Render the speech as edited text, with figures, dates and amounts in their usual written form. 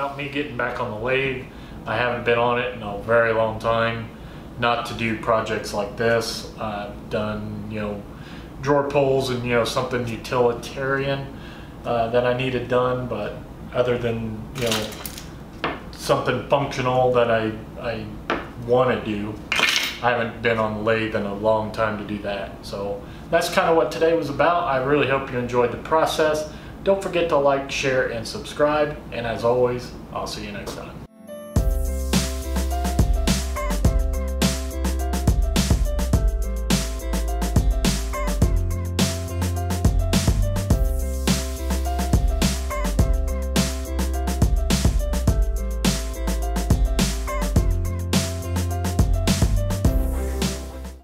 about me getting back on the lathe. I haven't been on it in a very long time. Not to do projects like this. I've done, you know, drawer pulls and, you know, something utilitarian that I needed done, but other than, you know, something functional that I want to do, I haven't been on the lathe in a long time to do that. So that's kind of what today was about. I really hope you enjoyed the process. Don't forget to like, share, and subscribe. And as always, I'll see you next time.